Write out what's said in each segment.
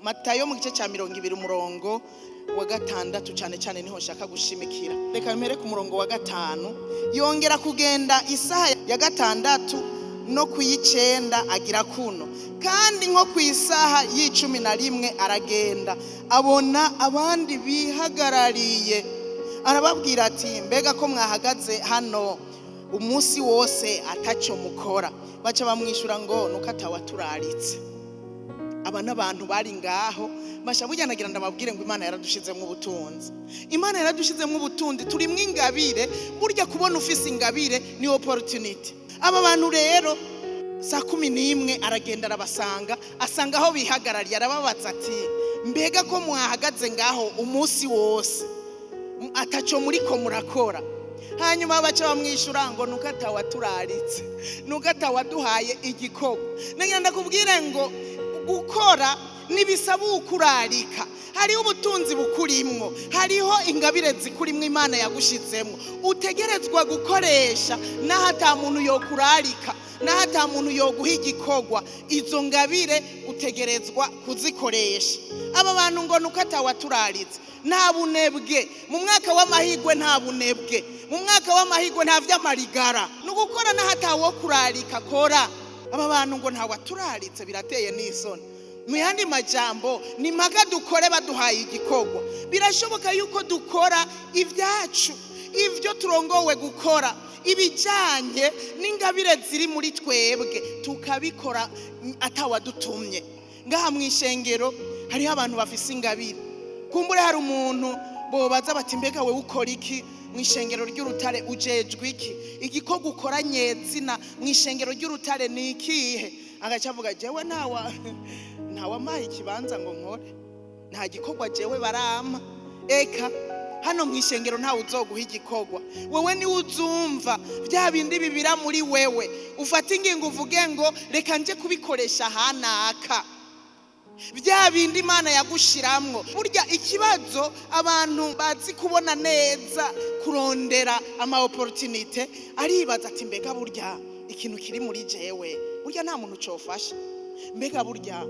Matayo mu gice cya 20 umurongo wa 6 cyane cyane niho nshaka gushimikira. Reka mpere ku murongo wa 5. Yongera kugenda isaha ya 6 no ku y'icenda agira kuno, kandi nko ku isaha y'11 aragenda abona abandi bihagarariye, arababwira ati mbega ko mwahagaze hano umunsi wose ataco mukora? Baca bamwishura ngo nuko atawaturaritse. Aba n'abantu bari ngaho basha burya nagira ndababwire ngo Imana yaradushizemo ubutunzi. Imana yaradushizemo ubutunzi, turi mw'ingabire. Burya kubona ufise ingabire ni opportunity. Aba bantu rero saa 11 aragenda arabasanga, asanga aho bihagarariye, arababaza ati mbega ko mwahagaze ngaho umunsi wose ataco muriko murakora? Hanyuma baca bamwishura ngo nuko atawaturaritse, nuko atawaduhaye igikorwa. Nagira ndakubwire ngo gukora nibisaba ukurarika. Hariho ubutunzi bukurimwo, hariho ingabire zikurimwo Imana yagushizemwo, utegerezwa gukoresha naho ata muntu yokurarika, naho ata muntu yoguha igikorwa. Izo ngabire utegerezwa kuzikoresha. Aba bantu ngo nuko atawaturaritse, nta bunebwe mu mwaka w'amahigwe, nta bunebwe mu mwaka w'amahigwe, nta vy'amarigara, nugukora naho atawo kurarika kora. Aba bantu ngo nta waturaritse, birateye n'isoni. Mu yandi majambo ni mpaka dukore baduhaye igikorwa. Birashoboka yuko dukora ibyacu, ivyo turongowe gukora, ibijanye n'ingabire ziri muri twebwe, tukabikora atawadutumye. Ngaha mw'ishengero hariho abantu bafise ingabire. Kumbure hari umuntu bobaza bati mbega we ukora iki mw'ishengero ry'Urutare, ujejwe iki? Igikorwa ukora nyezina mw'ishengero ry'Urutare ni ikihe? Agaca avuga jewe ntawamaye ikibanza ngo nkore, nta gikorwa jewe barampa. Eka hano mw'ishengero ntawe uzoguha igikorwa. Wewe ni uzumva bya bindi bibira muri wewe, ufata ingingo uvuge ngo reka nje kubikoresha hanaka. Bya bindi Imana yagushiramwo. Burya ikibazo abantu bazi kubona neza kurondera ama opportunity, aribaza ati mbega burya ikintu kiri muri jewe burya nta muntu cofasha. Mbega burya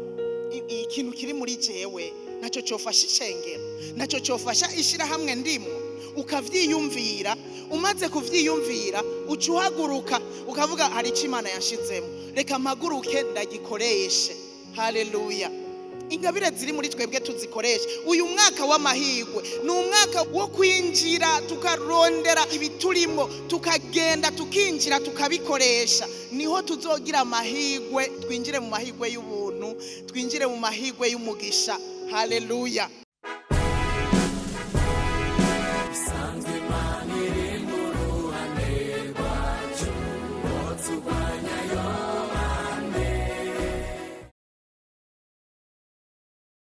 ikintu kiri muri jewe naco cofasha ishengero, naco cofasha ishira hamwe ndimo. Ukavyiyumvira, umaze kuvyiyumvira ucuhaguruka ukavuga hari ico Imana yashizemo, reka mpaguruke ndagikoreshe. Haleluya. Ingabire ziri muri twebwe tuzikoresha. Uyu mwaka w'amahigwe ni umwaka wo kwinjira tukarondera ibiturimo, tukagenda tukinjira tukabikoresha. Niho tuzogira amahigwe, twinjire mu mahigwe y'ubuntu, twinjire mu mahigwe y'umugisha. Haleluya.